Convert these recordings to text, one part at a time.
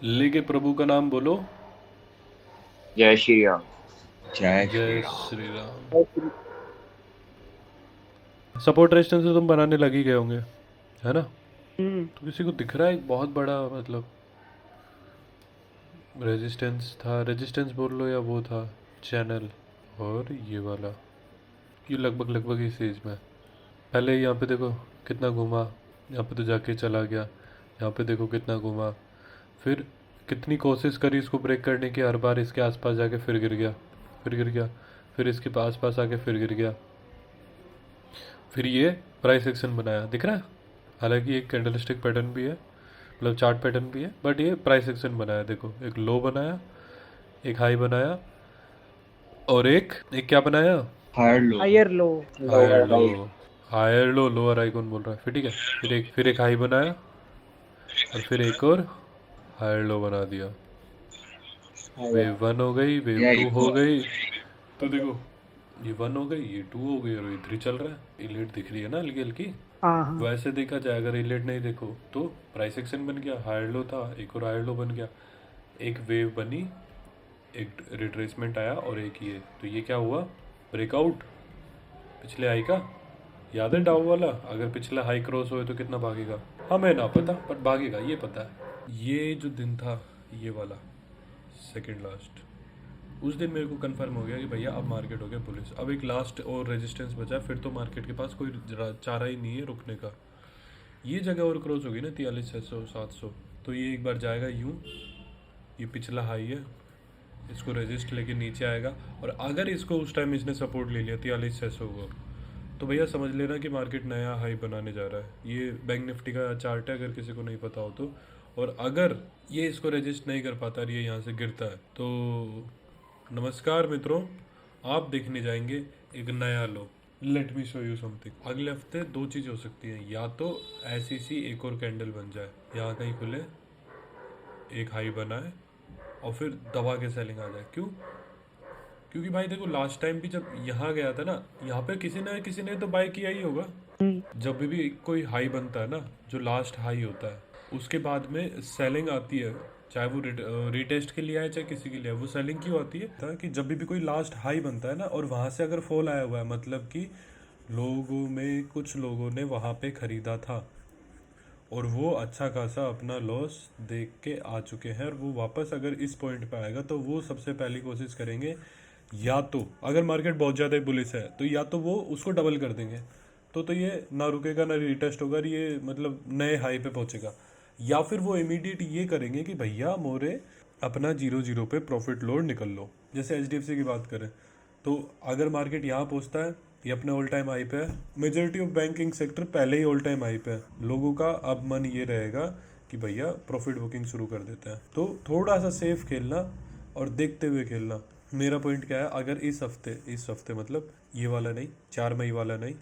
लेके प्रभु का नाम बोलो। जय श्री राम। जय श्री जय राम। श्री राम। सपोर्ट रेजिस्टेंस तो तुम बनाने लग ही गए होंगे, है ना? तो किसी को दिख रहा है एक बहुत बड़ा, मतलब रेजिस्टेंस था, रेजिस्टेंस बोल लो या वो था चैनल, और ये वाला, ये लगभग लगभग इस एज में। पहले यहाँ पे देखो कितना घूमा, यहाँ पे तो जाके चला गया, यहाँ पे देखो कितना घूमा, फिर कितनी कोशिश करी इसको ब्रेक करने की, हर बार इसके आसपास जाके फिर गिर गया, फिर गिर गया, फिर इसके पास पास आके फिर गिर गया, फिर ये प्राइस एक्शन बनाया, दिख रहा है? हालांकि एक कैंडलस्टिक पैटर्न भी है, मतलब चार्ट पैटर्न भी है, बट ये प्राइस एक्शन बनाया। देखो एक लो बनाया, एक हाई बनाया, और एक एक क्या बनाया? Higher low. Higher low. Higher low. Higher low, lower high कौन बोल रहा है? फिर ठीक है, फिर एक हाई बनाया, और फिर एक और हायर लो बना दिया। वेव वन हो गई, वेव या टू एक हो और। गई। तो देखो ये वन हो गई, ये टू हो गई, और ये थ्री चल रहा है। इलेट दिख रही है ना हल्की हल्की? हाँ हाँ। वैसे देखा जाए, अगर इलेट नहीं देखो तो प्राइस एक्शन बन गया, हायर लो था, एक और हायर लो बन गया, एक वेव बनी, एक रिट्रेसमेंट आया, और एक ये, तो ये क्या हुआ? ब्रेकआउट पिछले हाई का। याद है डाउ वाला? अगर पिछला हाई क्रॉस होए तो कितना भागेगा हमें ना पता, बट भागेगा ये पता है। ये जो दिन था, ये वाला सेकंड लास्ट, उस दिन मेरे को कंफर्म हो गया कि भैया अब मार्केट हो गया बुलिश। अब एक लास्ट और रेजिस्टेंस बचा, फिर तो मार्केट के पास कोई चारा ही नहीं है रुकने का। ये जगह और क्रॉस होगी ना 43,600 700, तो ये एक बार जाएगा यूं, ये पिछला हाई है, इसको रेजिस्ट लेके नीचे आएगा, और अगर इसको उस टाइम इसने सपोर्ट ले लिया 43,600 को, तो भैया समझ लेना कि मार्केट नया हाई बनाने जा रहा है। ये बैंक निफ्टी का चार्ट है, अगर किसी को नहीं पता हो तो। और अगर ये इसको रेजिस्ट नहीं कर पाता और ये यहाँ से गिरता है, तो नमस्कार मित्रों, आप देखने जाएंगे एक नया लो। Let me show you something. अगले हफ्ते दो चीज़ हो सकती है, या तो ऐसी सी एक और कैंडल बन जाए, यहाँ कहीं खुले, एक हाई बनाए, और फिर दबा के सेलिंग आ जाए। क्यों? क्योंकि भाई देखो लास्ट टाइम भी जब यहाँ गया था ना, यहाँ पे किसी ने तो बाय किया ही होगा। जब भी कोई हाई बनता है ना, जो लास्ट हाई होता है, उसके बाद में सेलिंग आती है, चाहे वो रिटेस्ट के लिए आए चाहे किसी के लिए आए, वो सेलिंग क्यों आती है? कि जब भी कोई लास्ट हाई बनता है ना, और वहां से अगर फॉल आया हुआ है, मतलब कि लोगों में कुछ लोगों ने वहां पे खरीदा था, और वो अच्छा खासा अपना लॉस देख के आ चुके हैं, और वो वापस अगर इस पॉइंट पे आएगा, तो वो सबसे पहली कोशिश करेंगे, या तो अगर मार्केट बहुत ज़्यादा बुलिश है तो या तो वो उसको डबल कर देंगे, तो ये ना रुकेगा ना रिटेस्ट होगा, ये मतलब नए हाई पे पहुंचेगा। या फिर वो इमीडिएट ये करेंगे कि भैया मोरे अपना 0-0 पे प्रॉफिट लोड निकल लो। जैसे एचडीएफसी की बात करें, तो अगर मार्केट यहाँ पहुंचता है, ये अपने ऑल टाइम हाई पे है, मेजोरिटी ऑफ बैंकिंग सेक्टर पहले ही ऑल टाइम हाई पे है, लोगों का अब मन ये रहेगा कि भैया प्रॉफिट बुकिंग शुरू कर देते हैं। तो थोड़ा सा सेफ खेलना और देखते हुए खेलना। मेरा पॉइंट क्या है, अगर इस हफ्ते मतलब ये वाला नहीं, 4 मई वाला नहीं,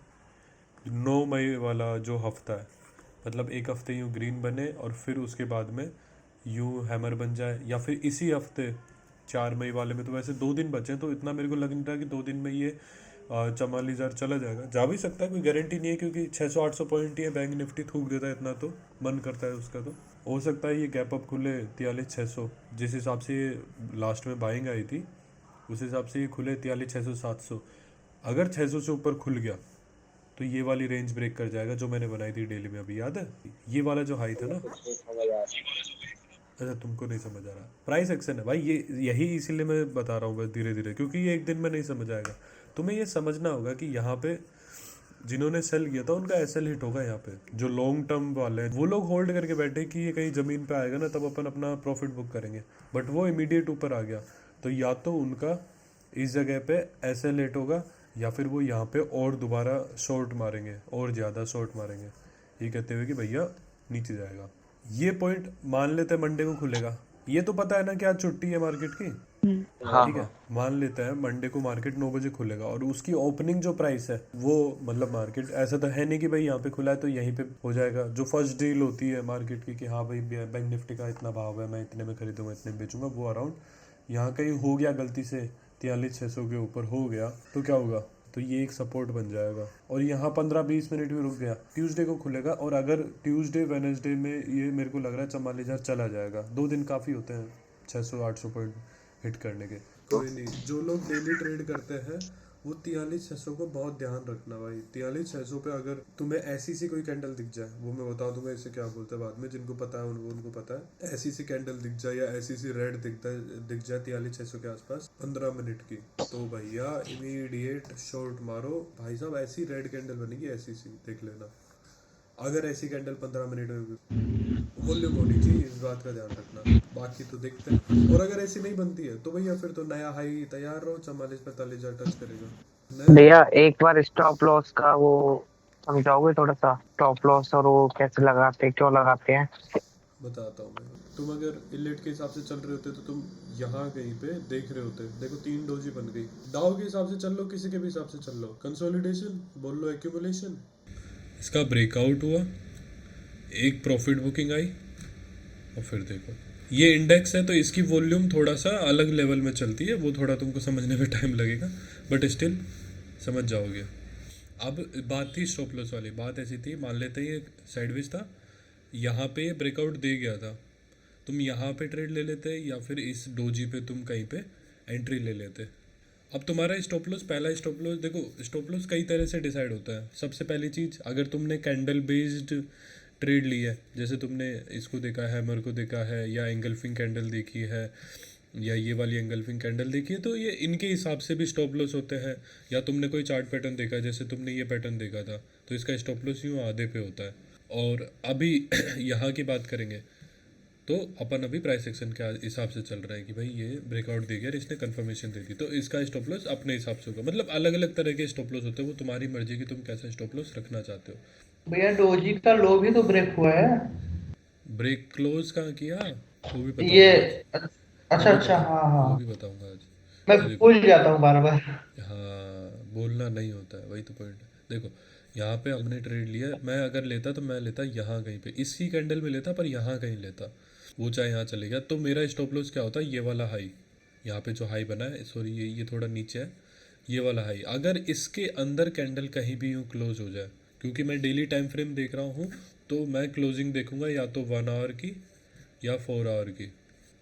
9 मई वाला जो हफ्ता है, मतलब एक हफ्ते यूँ ग्रीन बने और फिर उसके बाद में यूँ हैमर बन जाए, या फिर इसी हफ्ते 4 मई वाले में, तो वैसे 2 दिन बचे हैं, तो इतना मेरे को लग नहीं रहा कि 2 दिन में ये 44,000 चला जाएगा। जा भी सकता है, कोई गारंटी नहीं है, क्योंकि 600-800 पॉइंट ही है, बैंक निफ्टी थूक देता है इतना, तो मन करता है उसका, तो हो सकता है ये गैप अप खुले 43,600, जिस हिसाब से ये लास्ट में बाइंग आई थी उस हिसाब से ये खुले 43,600 700। अगर 600 से ऊपर खुल गया तो ये वाली रेंज ब्रेक कर जाएगा जो मैंने बनाई थी डेली में, अभी याद है? ये वाला जो हाई था ना, अच्छा तुमको नहीं समझ आ रहा, प्राइस एक्शन है भाई ये, यही इसीलिए मैं बता रहा हूँ बस धीरे धीरे, क्योंकि ये एक दिन में नहीं समझ आएगा। तुम्हें ये समझना होगा कि यहाँ पे जिन्होंने सेल किया था उनका एसएल हिट होगा। यहाँ पे जो लॉन्ग टर्म वाले हैं वो लोग होल्ड करके बैठे कि ये कहीं ज़मीन पे आएगा ना तब अपन अपना प्रॉफिट बुक करेंगे, बट वो इमीडिएट ऊपर आ गया, तो या तो उनका इस जगह पे एसएल हिट होगा, या फिर वो यहाँ पे और दोबारा शॉर्ट मारेंगे, और ज़्यादा शॉर्ट मारेंगे, ये कहते हुए कि भैया नीचे जाएगा। ये पॉइंट मान लेते हैं मंडे को खुलेगा, ये तो पता है ना कि आज छुट्टी है मार्केट की, हाँ ठीक है? हाँ। मान लेते हैं मंडे को मार्केट 9 बजे खुलेगा, और उसकी ओपनिंग जो प्राइस है वो, मतलब मार्केट ऐसा तो है नहीं कि भाई यहाँ पे खुला है तो यहीं पे हो जाएगा। जो फर्स्ट डील होती है मार्केट की कि हाँ भाई बैंक निफ्टी का इतना भाव है, मैं इतने में खरीदूंगा इतने में बेचूंगा, वो अराउंड यहाँ कहीं हो गया गलती से 43,600 के ऊपर हो गया, तो क्या होगा? तो ये एक सपोर्ट बन जाएगा और यहाँ 15-20 मिनट में रुक गया, ट्यूसडे को खुलेगा। और अगर ट्यूसडे वेडनेसडे में ये मेरे को लग रहा है 44,000 चला जाएगा। 2 दिन काफ़ी होते हैं 600-800 पॉइंट हिट करने के। कोई नहीं, जो लोग डेली ट्रेड करते हैं वो 43,600 को बहुत ध्यान रखना भाई। 43,600 पे अगर तुम्हें ऐसी सी कोई कैंडल दिख जाए, वो मैं बता दूंगा इसे क्या बोलते हैं बाद में, जिनको पता है उनको पता है। ऐसी सी कैंडल दिख जाए या ऐसी सी रेड दिख जाए 43,600 के आसपास 15 मिनट की, तो भैया इमीडिएट शॉर्ट मारो भाई साहब। ऐसी रेड कैंडल बनेगी, ऐसी सी देख लेना। अगर ऐसी कैंडल 15 मिनट में वॉल्यूम होनी चाहिए, इस बात का ध्यान रखना। बाकी तो देखते हैं। और अगर ऐसी नहीं बनती है तो भैया फिर तो नया हाई तैयार रहो, 44-45 टच करेगा। भैया एक बार स्टॉप लॉस का वो समझाओगे थोड़ा सा, स्टॉप लॉस और वो कैसे लगाते हैं, क्यों लगाते हैं? बताता हूँ मैं। तुम अगर इलेट के हिसाब से चल रहे होते तो तुम यहाँ कहीं पे देख रहे होते। देखो 3 डोजी बन गई। डाउ के हिसाब से चल लो, किसी के भी हिसाब से चल लो, कंसोलिडेशन बोल लो, एक्यूमुलेशन। इसका ब्रेकआउट हुआ, एक प्रॉफिट बुकिंग आई और फिर देखो ये इंडेक्स है तो इसकी वॉल्यूम थोड़ा सा अलग लेवल में चलती है, वो थोड़ा तुमको समझने में टाइम लगेगा बट स्टिल समझ जाओगे। अब बात थी स्टॉप लॉस वाली। बात ऐसी थी, मान लेते हैं ये साइडवेज था, यहाँ पे ब्रेकआउट दे गया था, तुम यहाँ पे ट्रेड ले लेते या फिर इस डोजी पे तुम कहीं पे एंट्री ले लेते। अब तुम्हारा स्टॉप लॉस, पहला स्टॉप लॉस देखो, स्टॉप लॉस कई तरह से डिसाइड होता है। सबसे पहली चीज़, अगर तुमने कैंडल बेस्ड ट्रेड ली है, जैसे तुमने इसको देखा है, हैमर को देखा है, या एंगल्फिंग कैंडल देखी है, या ये वाली एंगल्फिंग कैंडल देखी है, तो ये इनके हिसाब से भी स्टॉप लॉस होते हैं। या तुमने कोई चार्ट पैटर्न देखा है, जैसे तुमने ये पैटर्न देखा था, तो इसका स्टॉप लॉस यूँ आधे पे होता है। और अभी यहाँ की बात करेंगे तो अपन अभी प्राइस एक्शन के हिसाब से चल रहा है कि भाई ये ब्रेकआउट दे गया, इसने कंफर्मेशन दे दी, तो इसका स्टॉप लॉस अपने हिसाब से होगा। मतलब अलग अलग तरह के स्टॉप लॉस होते हैं, वो तुम्हारी मर्जी की तुम कैसा स्टॉप लॉस रखना चाहते हो। भैया डोजी का लो भी तो ब्रेक हुआ है। ब्रेक क्लोज कहाँ किया वो भी ये बताऊंगा आज। अच्छा अच्छा, हाँ वो हाँ, भी बताऊंगा आज। मैं ये देखो, भूल जाता हूँ बार बार। हाँ बोलना नहीं होता है, वही तो पॉइंट है। देखो यहाँ पे हमने ट्रेड लिया, मैं अगर लेता तो मैं लेता यहाँ कहीं पे, इसी कैंडल में लेता, पर यहाँ कहीं लेता, वो चाहे यहाँ चले गया, तो मेरा स्टॉप लॉस क्या होता है, ये वाला हाई, यहाँ पे जो हाई बना है, सॉरी ये थोड़ा नीचे है, ये वाला हाई। अगर इसके अंदर कैंडल कहीं भी यूँ क्लोज हो जाए, क्योंकि मैं डेली टाइम फ्रेम देख रहा हूँ, तो मैं क्लोजिंग देखूंगा या तो 1 आवर की या 4 आवर की,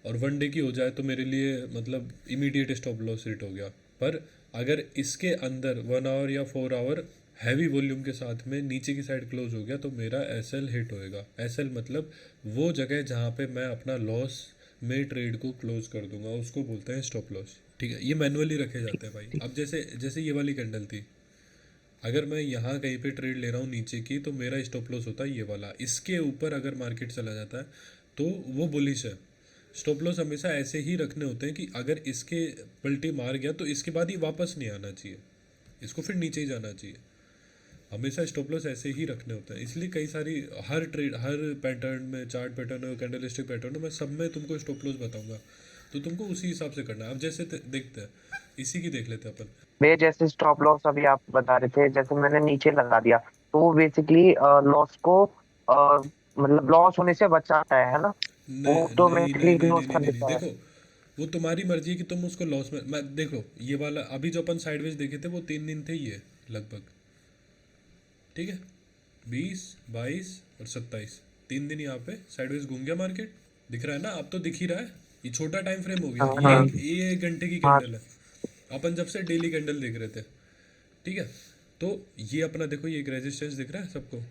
और 1 डे की हो जाए तो मेरे लिए मतलब इमीडिएट स्टॉप लॉस हिट हो गया। पर अगर इसके अंदर 1 आवर या 4 आवर हैवी वॉल्यूम के साथ में नीचे की साइड क्लोज हो गया, तो मेरा एसएल हिट होएगा। एसएल मतलब वो जगह जहाँ पे मैं अपना लॉस में ट्रेड को क्लोज कर दूंगा, उसको बोलते हैं स्टॉप लॉस। ठीक है, ये मैनुअली रखे जाते हैं भाई। अब जैसे जैसे ये वाली कैंडल थी, अगर मैं यहाँ कहीं पे ट्रेड ले रहा हूँ नीचे की, तो मेरा स्टॉप लॉस होता है ये वाला। इसके ऊपर अगर मार्केट चला जाता है तो वो बुलिश है। स्टॉप लॉस हमेशा ऐसे ही रखने होते हैं कि अगर इसके पलटी मार गया तो इसके बाद ही वापस नहीं आना चाहिए, इसको फिर नीचे ही जाना चाहिए। हमेशा स्टॉप लॉस ऐसे ही रखने होते हैं। इसलिए कई सारी हर ट्रेड, हर पैटर्न में, चार्ट पैटर्न हो, कैंडलस्टिक पैटर्न हो, मैं सब में तुमको स्टॉप लॉस बताऊंगा, तो तुमको उसी हिसाब से करना है। अब जैसे देखते हैं, इसी की देख लेते हैं अपन। भैया जैसे स्टॉप लॉस अभी आप बता रहे थे, जैसे मैंने नीचे लगा दिया, तो वो बेसिकली लॉस को मतलब लॉस होने से बचाता है ना? वो नहीं नहीं नहीं ऑटोमेटिकली नहीं नहीं क्लोज नहीं कर नहीं नहीं, देता है। देखो वो तुम्हारी मर्जी है कि तुम उसको लॉस में, मैं देखो ये वाला अभी जो अपन साइडवेज देखे थे वो 3 दिन थे ये लगभग, ठीक है, 20, 22 और 27, 3 दिन यहाँ पे साइडवेज घूम गया मार्केट। दिख रहा है ना, अब तो दिख ही रहा है। ये छोटा टाइम फ्रेम हो गया, हाँ ये हाँ ये 1 घंटे की हाँ। कैंडल है। अपन जब से डेली कैंडल देख रहे थे, ठीक है, तो ये अपना देखो, ये एक रेजिस्टेंस दिख रहा है सबको।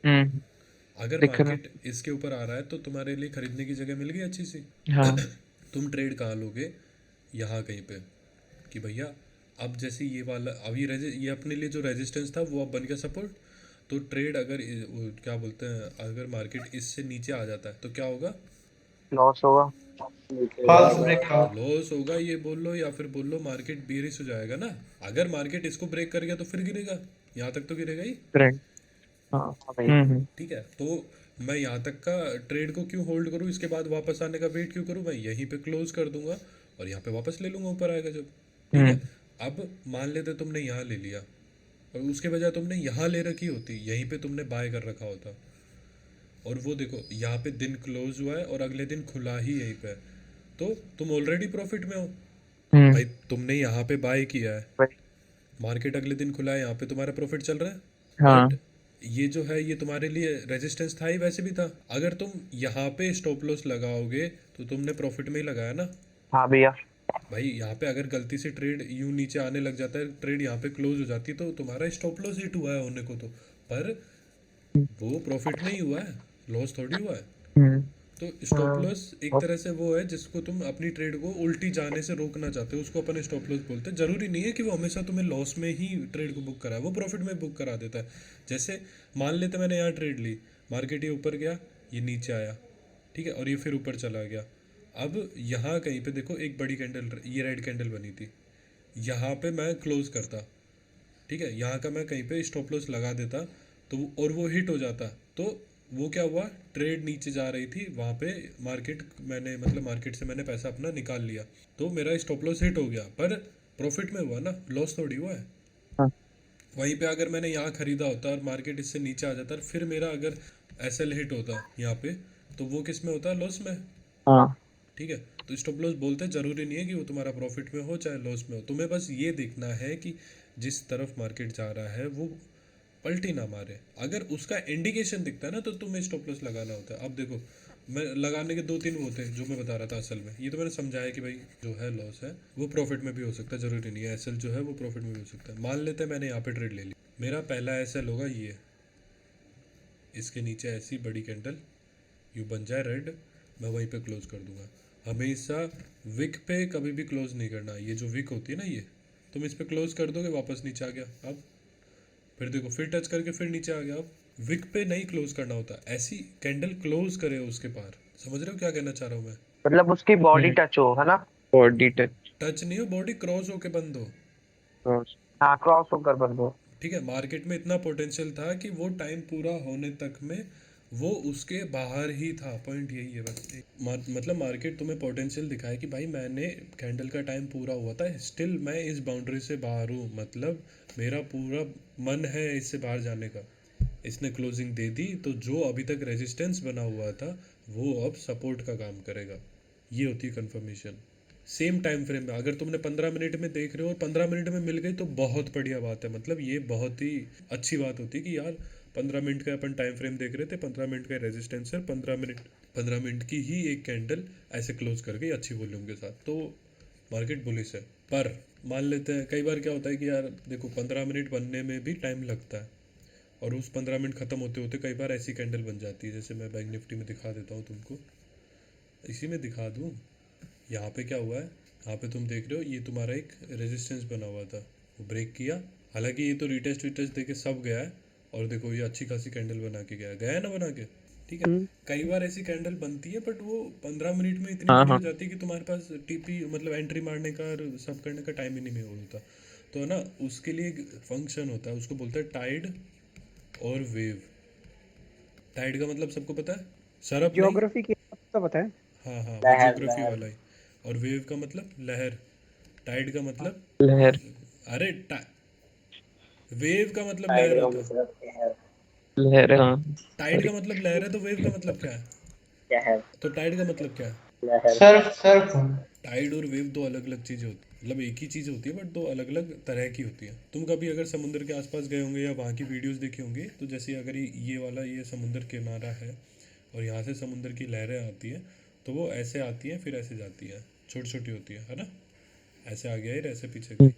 हम्म, अगर दिख रहा मार्केट इसके ऊपर आ रहा है तो तुम्हारे लिए खरीदने की जगह मिल गई अच्छी सी। है। हाँ तुम ट्रेड कहाँ लोगे, यहाँ कहीं पे, कि भैया अब जैसे ये वाला अब ये अपने लिए जो रेजिस्टेंस था वो अब बन गया सपोर्ट। तो ट्रेड अगर वो क्या बोलते हैं, अगर मार्केट इससे नीचे आ जाता है तो क्या होगा, लॉस होगा। False breakout. लॉस होगा, ये बोल लो, या फिर बोल लो मार्केट बेरिश हो जाएगा ना। अगर मार्केट इसको ब्रेक कर गया तो फिर गिरेगा, यहाँ तक तो गिरेगा ही। ट्रेंड। हाँ हाँ भाई। ठीक है, तो मैं यहाँ तक का ट्रेड को क्यों होल्ड करूँ, इसके बाद वापस आने का वेट क्यों करूँ, मैं यहीं पे क्लोज कर दूंगा और यहाँ पे वापस ले लूंगा ऊपर आएगा जब। ठीक है, अब मान लेते तुमने यहाँ ले लिया और उसके बजाय तुमने यहाँ ले रखी होती, यहीं पे तुमने बाय कर रखा होता, और वो देखो यहाँ पे दिन क्लोज हुआ है और अगले दिन खुला ही यहीं पे, तो तुम ऑलरेडी प्रॉफिट में हो भाई। तुमने यहाँ पे बाय किया है, मार्केट अगले दिन खुला है, यहाँ पे तुम्हारा प्रॉफिट चल रहा है, हाँ बट ये जो है ये तुम्हारे लिए रेजिस्टेंस था ही, वैसे भी था। अगर तुम यहाँ पे स्टॉप लॉस लगाओगे तो तुमने प्रॉफिट में ही लगाया ना हाँ भैया। भाई। यहाँ पे अगर गलती से ट्रेड यूं नीचे आने लग जाता है, ट्रेड यहाँ पे क्लोज हो जाती है, तो तुम्हारा स्टॉप लॉस हिट हुआ है होने को तो, पर वो प्रॉफिट में ही हुआ है, लॉस थोड़ी हुआ है। हम्म। तो स्टॉप लॉस एक और- तरह से वो है जिसको तुम अपनी ट्रेड को उल्टी जाने से रोकना चाहते हो, उसको अपन स्टॉप लॉस बोलते हैं। जरूरी नहीं है कि वो हमेशा तुम्हें लॉस में ही ट्रेड को बुक कराए, वो प्रॉफिट में बुक करा देता है। जैसे मान लेते मैंने यहाँ ट्रेड ली, मार्केट ये ऊपर गया, ये नीचे आया, ठीक है, और ये फिर ऊपर चला गया। अब यहाँ कहीं पे देखो एक बड़ी कैंडल, ये रेड कैंडल बनी थी, यहाँ पे मैं क्लोज करता, ठीक है, यहाँ का मैं कहीं पे स्टॉप लॉस लगा देता, तो और वो हिट हो जाता, तो वो क्या हुआ, ट्रेड नीचे जा रही थी, वहाँ पे मार्केट मैंने मतलब मार्केट से मैंने पैसा अपना निकाल लिया, तो मेरा स्टॉप लॉस हिट हो गया, पर प्रॉफिट में हुआ ना, लॉस थोड़ी हुआ है। हाँ। वहीं पे अगर मैंने यहाँ खरीदा होता और मार्केट इससे नीचे आ जाता और फिर मेरा अगर एसएल हिट होता यहाँ पे, तो वो किस में होता है, लॉस में। हाँ। ठीक है, तो स्टॉप लॉस बोलते हैं, जरूरी नहीं है कि वो तुम्हारा प्रॉफिट में हो चाहे लॉस में हो, तुम्हें बस ये देखना है कि जिस तरफ मार्केट जा रहा है वो पलटी ना मारे। अगर उसका इंडिकेशन दिखता है ना, तो तुम्हें स्टॉप लॉस लगाना होता है। अब देखो, मैं लगाने के दो तीन वो होते हैं जो मैं बता रहा था असल में, ये तो मैंने समझाया कि भाई जो है लॉस है वो प्रॉफिट में भी हो सकता है, जरूरी नहीं है एसएल जो है वो प्रॉफिट में भी हो सकता है। मान लेते हैं मैंने यहाँ पे ट्रेड ले ली, मेरा पहला एसएल होगा ये, इसके नीचे ऐसी बड़ी कैंडल यू बन जाए रेड, मैं वहीं पे क्लोज कर दूंगा। हमेशा विक पे कभी भी क्लोज नहीं करना, ये जो विक होती है ना, ये तुम इस पे क्लोज कर दोगे, वापस नीचे आ गया, अब फिर देखो फिर टच करके फिर नीचे आ गया। अब विक पे नहीं क्लोज करना होता, ऐसी कैंडल क्लोज करे उसके पार। समझ रहे हो क्या कहना चाह रहा हूँ मैं? मतलब उसकी बॉडी टच हो, है ना? Body touch. टच नहीं हो, बॉडी क्रॉस होके बंद हो। क्रॉस। हाँ, क्रॉस होकर बंद हो। ठीक है, मार्केट में इतना पोटेंशियल था कि वो टाइम पूरा होने तक में वो उसके बाहर ही था, पॉइंट यही है बस। मतलब मार्केट तुम्हें पोटेंशियल दिखाए कि भाई मैंने कैंडल का टाइम पूरा हुआ था, स्टिल मैं इस बाउंड्री से बाहर हूँ, मतलब मेरा पूरा मन है इससे बाहर जाने का। इसने क्लोजिंग दे दी, तो जो अभी तक रेजिस्टेंस बना हुआ था वो अब सपोर्ट का काम करेगा। ये होती है कंफर्मेशन। सेम टाइम फ्रेम में अगर तुमने 15 मिनट में देख रहे हो और 15 मिनट में मिल गई तो बहुत बढ़िया बात है, मतलब ये बहुत ही अच्छी बात होती है कि यार 15 मिनट का अपन टाइम फ्रेम देख रहे थे, 15 मिनट का रेजिस्टेंस है, 15 मिनट की ही एक कैंडल ऐसे क्लोज कर गई अच्छी वॉल्यूम के साथ, तो मार्केट बुलिश है। पर मान लेते हैं कई बार क्या होता है कि यार देखो 15 मिनट बनने में भी टाइम लगता है, और उस 15 मिनट ख़त्म होते होते कई बार ऐसी कैंडल बन जाती है, जैसे मैं बैंक निफ्टी में दिखा देता हूँ तुमको, इसी में दिखा दूँ। यहाँ पे क्या हुआ है, यहाँ पे तुम देख रहे हो ये तुम्हारा एक रेजिस्टेंस बना हुआ था, वो ब्रेक किया, हालांकि ये तो रिटेस्ट विटेस्ट देके सब गया है, और देखो ये अच्छी खासी कैंडल बना के गया है ना, बना के। ठीक है, कई बार ऐसी कैंडल बनती है बट वो 15 मिनट में इतनी बड़ी हो जाती है कि तुम्हारे पास टीपी मतलब एंट्री मारने का और सब करने का टाइम ही नहीं होता। तो है ना, उसके लिए एक फंक्शन होता है, उसको बोलते हैं टाइड और वेव। टाइड का मतलब सबको पता है, सरप नहीं। ज्योग्राफी की तो पता है। हाँ हाँ, वो ज्योग्राफी वाला ही। और वेव का मतलब लहर, टाइड का मतलब लहर। अरे वेव का मतलब लहर होता है, लहर, हाँ। टाइड का मतलब लहर है, तो वेव का मतलब क्या है? तो टाइड का मतलब क्या है? Surf Surf. टाइड और वेव दो अलग अलग चीज़ें होती है, मतलब एक ही चीज़ होती है बट दो अलग अलग तरह की होती है। तुम कभी अगर समुद्र के आसपास गए होंगे या वहाँ की वीडियोस देखे होंगे, तो जैसे अगर ये वाला ये समुद्र किनारा है और यहाँ से समुद्र की लहरें आती हैं, तो वो ऐसे आती हैं फिर ऐसे जाती हैं, छोटी छोटी होती है ना, ऐसे आ गया ऐसे पीछे गई,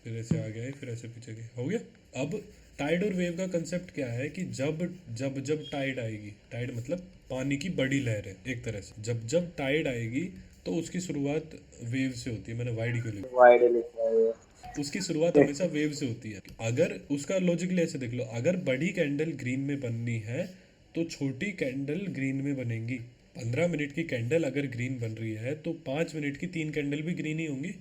फिर ऐसे आ गया फिर ऐसे पीछे गई, हो गया। अब टाइड और वेव का कंसेप्ट क्या है कि जब जब जब टाइड आएगी, टाइड मतलब पानी की बड़ी लहर है एक तरह से, जब जब टाइड आएगी तो उसकी शुरुआत वेव से होती है। मैंने वाइड क्यों लिखा, उसकी शुरुआत हमेशा वेव से होती है। अगर उसका लॉजिकली ऐसे देख लो, अगर बड़ी कैंडल ग्रीन में बननी है तो छोटी कैंडल ग्रीन में बनेगी। 15 मिनट की कैंडल अगर ग्रीन बन रही है तो 5 मिनट की 3 कैंडल भी ग्रीन ही होंगी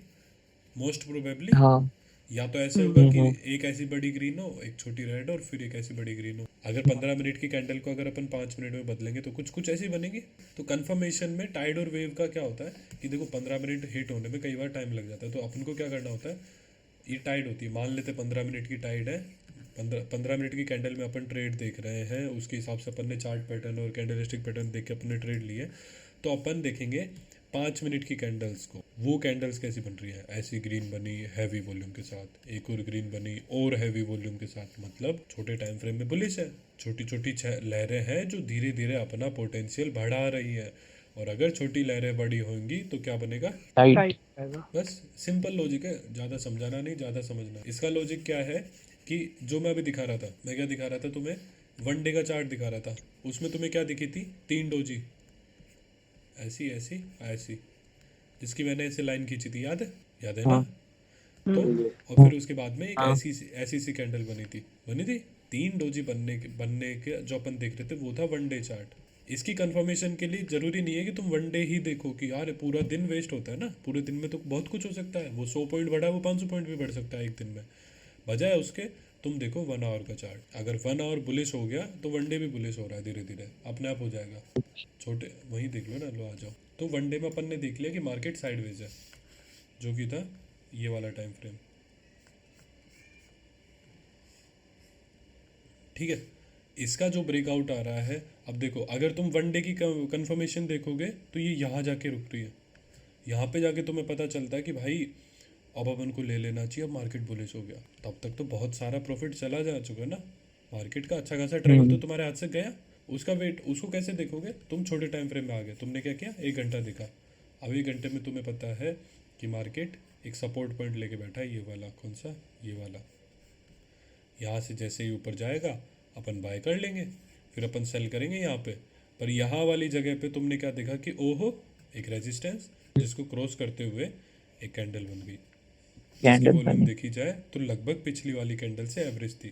मोस्ट प्रोबेबली। हाँ। या तो ऐसे होगा कि एक ऐसी बड़ी ग्रीन हो, एक छोटी रेड और फिर एक ऐसी बड़ी ग्रीन हो। अगर 15 मिनट की कैंडल को अगर अपन 5 मिनट में बदलेंगे तो कुछ कुछ ऐसी बनेगी। तो कंफर्मेशन में टाइड और वेव का क्या होता है कि देखो 15 मिनट हिट होने में कई बार टाइम लग जाता है, तो अपन को क्या करना होता है, ये टाइड होती है, मान लेते 15 मिनट की टाइड है, 15 मिनट की कैंडल में अपन ट्रेड देख रहे हैं, उसके हिसाब से अपन ने चार्ट पैटर्न और कैंडलस्टिक पैटर्न देख के अपने ट्रेड लिए, तो अपन देखेंगे 5 मिनट की कैंडल्स को, वो कैंडल्स कैसी बन रही है, ऐसी ग्रीन बनी हैवी वॉल्यूम के साथ, एक और ग्रीन बनी और हैवी वॉल्यूम के साथ, मतलब छोटे टाइम फ्रेम में बुलिश है। छोटी छोटी लहरें हैं जो धीरे धीरे अपना पोटेंशियल बढ़ा रही है, और अगर छोटी लहरें बड़ी होंगी तो क्या बनेगा, टाइट। बस सिंपल लॉजिक है, ज़्यादा समझाना नहीं, ज़्यादा समझना। इसका लॉजिक क्या है कि जो मैं अभी दिखा रहा था, मैं क्या दिखा रहा था तुम्हें, 1 डे का चार्ट दिखा रहा था, उसमें तुम्हें क्या दिखी थी, 3 डोजी, ऐसी ऐसी ऐसी, जिसकी मैंने ऐसे लाइन खींची थी, याद है ना। तो और फिर उसके बाद में एक ऐसी सी कैंडल बनी थी 3 डोजी बनने के जो अपन देख रहे थे, वो था 1 डे चार्ट। इसकी कंफर्मेशन के लिए जरूरी नहीं है कि तुम 1 डे ही देखो कि यार पूरा दिन वेस्ट होता है ना, पूरे दिन में तो बहुत कुछ हो सकता है, वो 100 पॉइंट बढ़ा वो 500 पॉइंट भी बढ़ सकता है एक दिन में। बजाय उसके तुम देखो 1 आवर का चार्ट, अगर 1 आवर बुलिश हो गया तो 1 डे भी बुलिश हो रहा है, धीरे धीरे अपने आप हो जाएगा। छोटे वहीं देख लो ना, लो आ जाओ। तो 1 डे में अपन ने देख लिया कि मार्केट साइडवेज है, जो कि था ये वाला टाइम फ्रेम, ठीक है। इसका जो ब्रेकआउट आ रहा है, अब देखो अगर तुम 1 डे की कंफर्मेशन देखोगे तो ये यहाँ जाके रुक रही है, यहाँ पे जाके तुम्हें पता चलता है कि भाई अब अपन को ले लेना चाहिए, अब मार्केट बुलिश हो गया। तब तक तो बहुत सारा प्रॉफिट चला जा चुका है ना, मार्केट का अच्छा खासा ट्रेड तो तुम्हारे हाथ से गया। उसका वेट, उसको कैसे देखोगे, तुम छोटे टाइम फ्रेम में आ गए, तुमने क्या किया, 1 घंटा देखा। अब 1 घंटे में तुम्हें पता है कि मार्केट एक सपोर्ट पॉइंट लेके बैठा है, ये वाला, कौन सा, ये वाला। यहाँ से जैसे ही ऊपर जाएगा अपन बाय कर लेंगे, फिर अपन सेल करेंगे यहाँ पे। पर यहाँ वाली जगह पे तुमने क्या देखा कि ओहो, एक रेजिस्टेंस जिसको क्रॉस करते हुए एक कैंडल बन गई, जिसकी वॉल्यूम देखी जाए तो लगभग पिछली वाली कैंडल से एवरेज थी,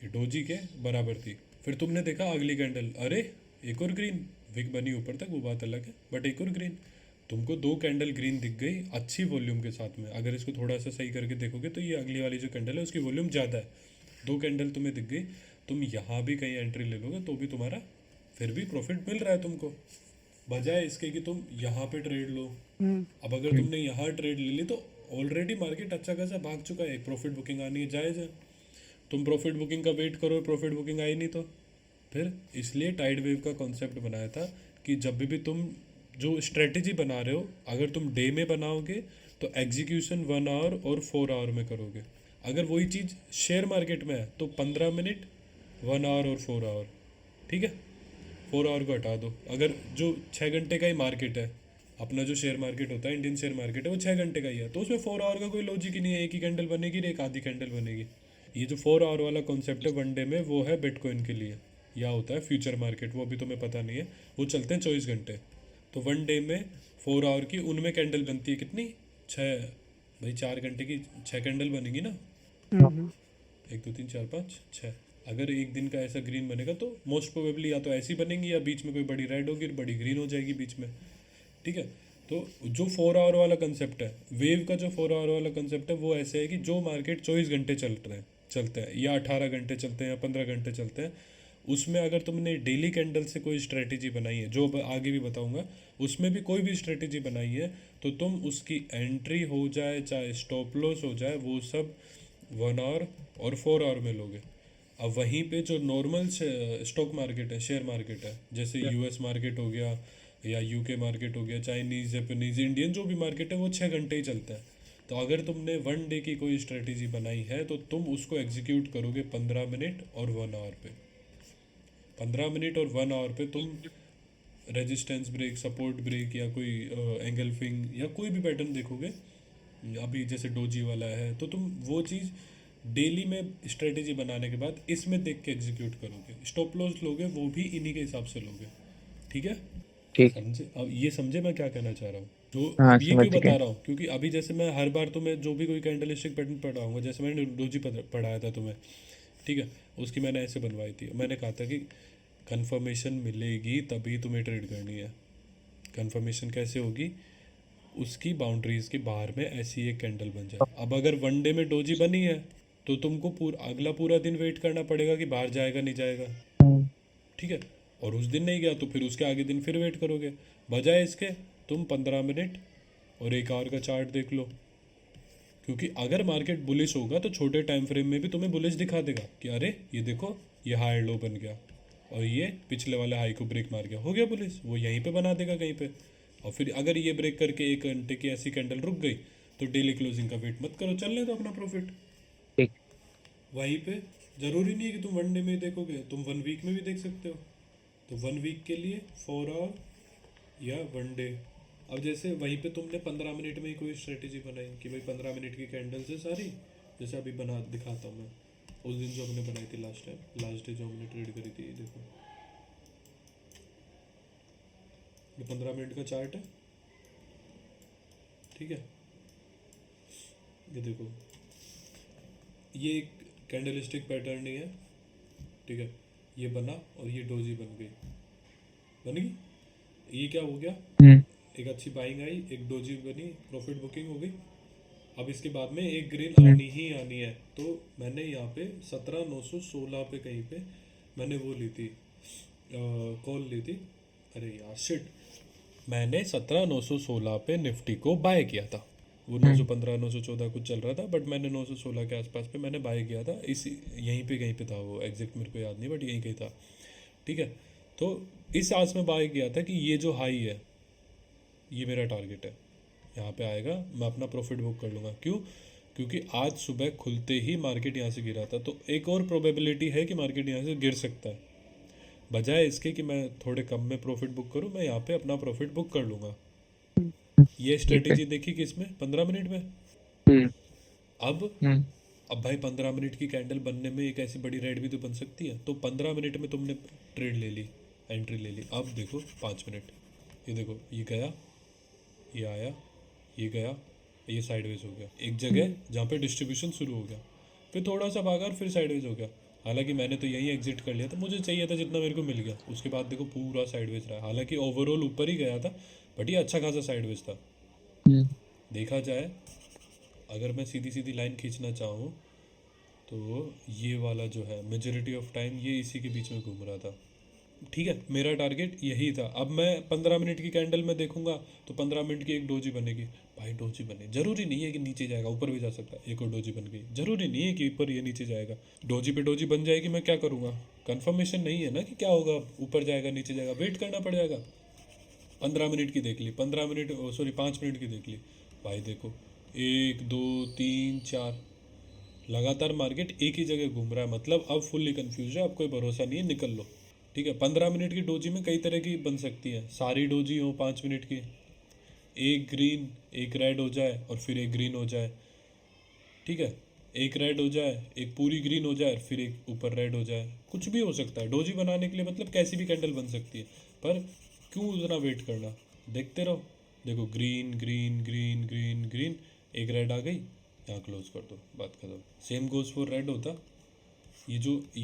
ये डोजी के बराबर थी। फिर तुमने देखा अगली कैंडल, अरे एक और ग्रीन, विक बनी ऊपर तक, वो बात अलग है, बट एक और ग्रीन, तुमको 2 कैंडल ग्रीन दिख गई अच्छी वॉल्यूम के साथ में। अगर इसको थोड़ा सा सही करके देखोगे तो ये अगली वाली जो कैंडल है उसकी वॉल्यूम ज़्यादा है, 2 कैंडल तुम्हें दिख गई। तुम यहाँ भी कहीं एंट्री ले लोगे तो भी तुम्हारा फिर भी प्रॉफिट मिल रहा है तुमको, बजाय इसके कि तुम यहाँ पे ट्रेड लो। अब अगर तुमने यहाँ ट्रेड ले ली तो ऑलरेडी मार्केट अच्छा खासा भाग चुका है, एक प्रॉफिट बुकिंग आनी है, जायज़ है। तुम प्रॉफिट बुकिंग का वेट करो, प्रॉफिट बुकिंग आई नहीं तो फिर, इसलिए टाइड वेव का कॉन्सेप्ट बनाया था कि जब भी तुम जो स्ट्रेटेजी बना रहे हो, अगर तुम डे में बनाओगे तो एग्जीक्यूशन 1 आवर और 4 आवर में करोगे। अगर वही चीज़ शेयर मार्केट में है तो 15 मिनट, 1 आवर और 4 आवर, ठीक है। 4 आवर को हटा दो, अगर जो 6 घंटे का ही मार्केट है, अपना जो शेयर मार्केट होता है, इंडियन शेयर मार्केट है, वो 6 घंटे का ही है, तो उसमें 4 आवर का कोई लॉजिक ही नहीं है, एक ही कैंडल बनेगी, एक आधी कैंडल बनेगी। ये जो 4 आवर वाला कॉन्सेप्ट है 1 डे में, वो है बिटकॉइन के लिए, या होता है फ्यूचर मार्केट, वो अभी तुम्हें पता नहीं है, वो चलते हैं 24 घंटे। तो 1 डे में 4 आवर की उनमें कैंडल बनती है कितनी, 6, भाई 4 घंटे की 6 कैंडल बनेगी ना, 1 2 3 4 5 6। अगर एक दिन का ऐसा ग्रीन बनेगा तो मोस्ट प्रोबेबली या तो ऐसी बनेंगी या बीच में कोई बड़ी रेड होगी, बड़ी ग्रीन हो जाएगी बीच में, ठीक है। तो जो 4 आवर वाला कंसेप्ट है, वेव का जो 4 आवर वाला कंसेप्ट है, वो ऐसे है कि जो मार्केट 24 घंटे चलते हैं या 18 घंटे चलते हैं या 15 घंटे चलते हैं, उसमें अगर तुमने डेली कैंडल से कोई स्ट्रेटेजी बनाई है, जो आगे भी बताऊंगा, उसमें भी कोई भी स्ट्रेटेजी बनाई है, तो तुम उसकी एंट्री हो जाए चाहे स्टॉप लॉस हो जाए, वो सब 1 आवर और 4 आवर में लोगे। अब वहीं पे जो नॉर्मल स्टॉक मार्केट है, शेयर मार्केट है, जैसे यूएस मार्केट हो गया या यूके मार्केट हो गया, चाइनीज़, जापानीज़, इंडियन जो भी मार्केट है, वो 6 घंटे ही चलता है। तो अगर तुमने 1 डे की कोई स्ट्रेटेजी बनाई है तो तुम उसको एग्जीक्यूट करोगे 15 मिनट और 1 आवर पे। 15 मिनट और 1 आवर पे तुम रेजिस्टेंस ब्रेक, सपोर्ट ब्रेक या कोई एंगल्फिंग या कोई भी पैटर्न देखोगे, अभी जैसे डोजी वाला है, तो तुम वो चीज़ डेली में स्ट्रेटेजी बनाने के बाद इसमें देख के एग्जीक्यूट करोगे। स्टॉप लॉस लोगे वो भी इन्हीं के हिसाब से लोगे, ठीक है। ठीक। समझे, अब ये समझे मैं क्या कहना चाह रहा हूँ। तो हाँ, अब ये समझ क्यों गया। बता रहा हूँ, क्योंकि अभी जैसे मैं हर बार तुम्हें जो भी कोई कैंडलस्टिक पैटर्न पढ़ाऊंगा, जैसे मैंने डोजी पढ़ाया था तुम्हें, ठीक है, उसकी मैंने ऐसे बनवाई थी। मैंने कहा था कि कंफर्मेशन मिलेगी तभी तुम्हें ट्रेड करनी है। कंफर्मेशन कैसे होगी, उसकी बाउंड्रीज के बाहर में ऐसी एक कैंडल बन जाए। अब अगर 1 डे में डोजी बनी है तो तुमको अगला पूरा दिन वेट करना पड़ेगा कि बाहर जाएगा नहीं जाएगा, ठीक है। और उस दिन नहीं गया तो फिर उसके आगे दिन फिर वेट करोगे। बजाय इसके तुम 15 मिनट और 1 आवर का चार्ट देख लो, क्योंकि अगर मार्केट बुलिश होगा तो छोटे टाइम फ्रेम में भी तुम्हें बुलिश दिखा देगा कि अरे ये देखो ये हाई लो बन गया और ये पिछले वाले हाई को ब्रेक मार गया, हो गया बुलिश, वो यहीं पे बना देगा कहीं पे। और फिर अगर ये ब्रेक करके 1 घंटे की ऐसी कैंडल रुक गई तो डेली क्लोजिंग का वेट मत करो, चल ले तो अपना प्रॉफिट ठीक। वहीं पे। जरूरी नहीं है कि तुम 1 डे में ही देखोगे, तुम 1 वीक में भी देख सकते हो। तो 1 वीक के लिए 4 आवर या 1 डे। अब जैसे वहीं पे तुमने 15 मिनट में ही कोई स्ट्रेटेजी बनाई कि भाई 15 मिनट की कैंडल्स है सारी, जैसे अभी बना दिखाता हूँ मैं, उस दिन जो हमने बनाई थी लास्ट टाइम, लास्ट डे जो हमने ट्रेड करी थी, ये देखो, ये 15 मिनट का चार्ट है, ठीक है। ये देखो, ये एक कैंडलस्टिक पैटर्न ही है, ठीक है। ये बना और ये डोजी बन गई। ये क्या हो गया, एक अच्छी बाइंग आई, एक डोजी बनी, प्रॉफिट बुकिंग हो गई। अब इसके बाद में एक ग्रीन आनी ही आनी है। तो मैंने यहाँ पे 17,916 पे कहीं पे मैंने वो ली थी, कॉल ली थी, अरे यार शिट, मैंने 17,916 पे निफ्टी को बाय किया था। वो 915 914 कुछ चल रहा था, बट मैंने 916 के आसपास पे मैंने बाय किया था। इसी यहीं पे कहीं पे था वो, एग्जैक्ट मेरे को याद नहीं, बट यहीं कहीं था, ठीक है। तो इस आस में बाय किया था कि ये जो हाई है ये मेरा टारगेट है, यहाँ पे आएगा, मैं अपना प्रॉफिट बुक कर लूँगा। क्यों? क्योंकि आज सुबह खुलते ही मार्केट यहाँ से गिरा था, तो एक और प्रोबेबिलिटी है कि मार्केट यहाँ से गिर सकता है। बजाय इसके कि मैं थोड़े कम में प्रॉफिट बुक करूँ, मैं यहाँ पे अपना प्रॉफिट बुक कर लूँगा। ये स्ट्रेटेजी देखी किसमें? 15 मिनट में। अब भाई 15 मिनट की कैंडल बनने में एक ऐसी बड़ी रेड भी तो बन सकती है। तो 15 मिनट में तुमने ट्रेड ले ली, एंट्री ले ली। अब देखो 5 मिनट, ये देखो, ये गया, ये आया, ये गया, ये साइडवेज हो गया एक जगह जहाँ पे डिस्ट्रीब्यूशन शुरू हो गया, फिर थोड़ा सा भागा और फिर साइडवेज हो गया। हालांकि मैंने तो यही एग्जिट कर लिया था, मुझे चाहिए था जितना मेरे को मिल गया। उसके बाद देखो पूरा साइडवेज रहा, हालांकि ओवरऑल ऊपर ही गया था, बट ये अच्छा खासा साइडवेज था। देखा जाए, अगर मैं सीधी सीधी लाइन खींचना चाहूँ तो ये वाला जो है मेजॉरिटी ऑफ टाइम ये इसी के बीच में घूम रहा था, ठीक है। मेरा टारगेट यही था। अब मैं 15 मिनट की कैंडल में देखूंगा तो 15 मिनट की एक डोजी बनेगी, भाई डोजी बने, जरूरी नहीं है कि नीचे जाएगा, ऊपर भी जा सकता है। एक और डोजी बन गई, जरूरी नहीं है कि ऊपर ये नीचे जाएगा। डोजी पे डोजी बन जाएगी, मैं क्या करूँगा? कंफर्मेशन नहीं है ना कि क्या होगा, ऊपर जाएगा नीचे जाएगा, वेट करना पड़ेगा। 15 मिनट की देख ली, 15 मिनट सॉरी 5 मिनट की देख ली, भाई देखो 1 2 3 4 लगातार मार्केट एक ही जगह घूम रहा है। मतलब अब फुल्ली कंफ्यूज है, अब कोई भरोसा नहीं है, निकल लो, ठीक है। 15 मिनट की डोजी में कई तरह की बन सकती है, सारी डोजी हो 5 मिनट की, एक ग्रीन एक रेड हो जाए और फिर एक ग्रीन हो जाए, ठीक है। एक रेड हो जाए, एक पूरी ग्रीन हो जाए, फिर एक ऊपर रेड हो जाए, कुछ भी हो सकता है। डोजी बनाने के लिए मतलब कैसी भी कैंडल बन सकती है, पर क्यों उतना वेट करना, देखते रहो। देखो green green green green green, एक रेड आ गई, यहाँ क्लोज कर दो, बात खत्म। सेम गोज फॉर रेड होता, ये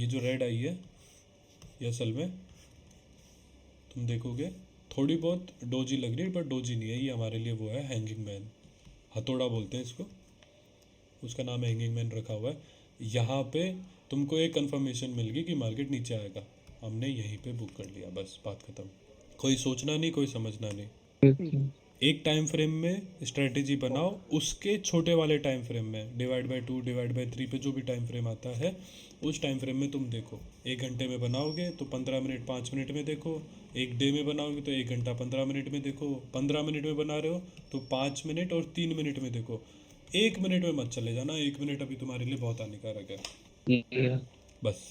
जो रेड आई है ये असल में तुम देखोगे थोड़ी बहुत डोजी लग रही है, पर डोजी नहीं है ये, हमारे लिए वो है हैंगिंग मैन, हथौड़ा बोलते हैं इसको, उसका नाम हैंगिंग मैन रखा हुआ है। यहाँ पे तुमको एक कंफर्मेशन मिल गई कि मार्केट नीचे आएगा, हमने यहीं पे बुक कर लिया, बस बात खत्म। कोई सोचना नहीं, कोई समझना नहीं। एक टाइम फ्रेम में स्ट्रेटेजी बनाओ, उसके छोटे वाले टाइम फ्रेम में डिवाइड बाय 2 डिवाइड बाय 3 पे जो भी टाइम फ्रेम आता है, उस टाइम फ्रेम में तुम देखो। 1 घंटे में बनाओगे तो 15 मिनट 5 मिनट में देखो, एक डे में बनाओगे तो 1 घंटा 15 मिनट में देखो, 15 मिनट में बना रहे हो तो 5 मिनट और 3 मिनट में देखो। 1 मिनट में मत चले जाना, 1 मिनट अभी तुम्हारे लिए बहुत हानिकारक है, बस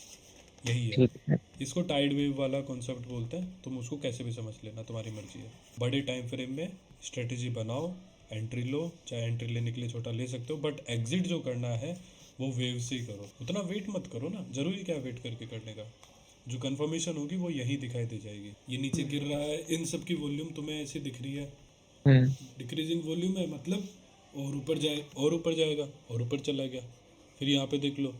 यही है। इसको टाइड वेव वाला कॉन्सेप्ट बोलते हैं, तुम उसको कैसे भी समझ लेना, तुम्हारी मर्जी है। बड़े टाइम फ्रेम में स्ट्रेटेजी बनाओ, एंट्री लो, चाहे एंट्री लेने के लिए छोटा ले सकते हो, बट एग्जिट जो करना है वो वेव से ही करो। उतना वेट मत करो ना, जरूरी क्या वेट करके करने का, जो कंफर्मेशन होगी वो यहीं दिखाई दे जाएगी। ये नीचे गिर रहा है, इन सब की वॉल्यूम तुम्हें ऐसे दिख रही है, डिक्रीजिंग वॉल्यूम है, मतलब और ऊपर जाए और ऊपर जाएगा और ऊपर चला गया। फिर यहाँ पे देख लो,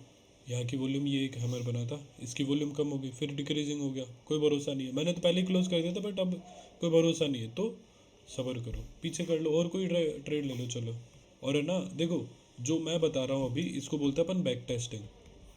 यहाँ की वॉल्यूम ये एक हैमर बना था, इसकी वॉल्यूम कम हो गई, फिर डिक्रीजिंग हो गया, कोई भरोसा नहीं है। मैंने तो पहले ही क्लोज कर दिया था, बट अब कोई भरोसा नहीं है, तो सब्र करो, पीछे कर लो और कोई ट्रेड ले लो, चलो। और है ना, देखो जो मैं बता रहा हूँ अभी, इसको बोलते हैं अपन बैक टेस्टिंग।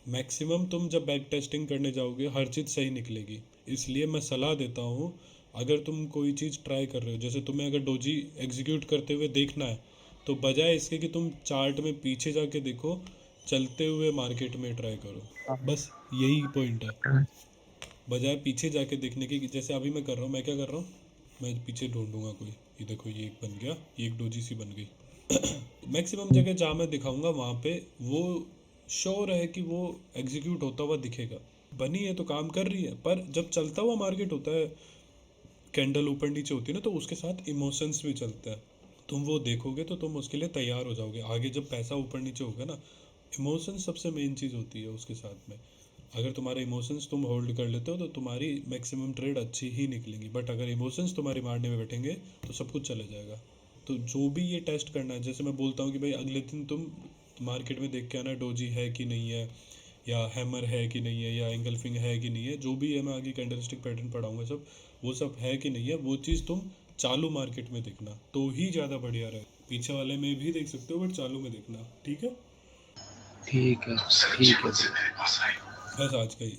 मैक्सिमम तुम जब बैक टेस्टिंग करने जाओगे हर चीज़ सही निकलेगी, इसलिए मैं सलाह देता हूँ, अगर तुम कोई चीज़ ट्राई कर रहे हो, जैसे तुम्हें अगर डोजी एग्जीक्यूट करते हुए देखना है, तो बजाय इसके कि तुम चार्ट में पीछे जाके देखो, चलते हुए मार्केट में ट्राई करो, बस यही पॉइंट है। बजाय पीछे जाके देखने की, जैसे अभी मैं कर रहा हूँ, मैं क्या कर रहा हूँ, मैं पीछे ढूंढूंगा कोई, ये देखो ये एक बन गया, ये एक डोजी सी बन गई। मैक्सिमम जगह जहाँ मैं दिखाऊंगा वहाँ पे वो श्योर है कि वो एग्जीक्यूट होता हुआ दिखेगा। बनी है तो काम कर रही है, पर जब चलता हुआ मार्केट होता है, कैंडल ऊपर नीचे होती है ना, तो उसके साथ इमोशंस भी चलते हैं। तुम वो देखोगे तो तुम उसके लिए तैयार हो जाओगे। आगे जब पैसा ऊपर नीचे होगा ना, इमोशंस सबसे मेन चीज़ होती है उसके साथ में। अगर तुम्हारे इमोशंस तुम होल्ड कर लेते हो तो तुम्हारी मैक्सिमम ट्रेड अच्छी ही निकलेंगी, बट अगर इमोशंस तुम्हारी मारने में बैठेंगे तो सब कुछ चले जाएगा। तो जो भी ये टेस्ट करना है, जैसे मैं बोलता हूँ कि भाई अगले दिन तुम मार्केट में देख के आना डोजी है कि नहीं है, या हैमर है कि नहीं है, या एंगल्फिंग है कि नहीं है, जो भी है मैं आगे कैंडलस्टिक पैटर्न पढ़ाऊंगा सब, वो सब है कि नहीं है, वो चीज़ तुम चालू मार्केट में देखना तो ही ज़्यादा बढ़िया रहे। पीछे वाले में भी देख सकते हो बट चालू में देखना, ठीक है। ठीक है ठीक है। बस आज का ही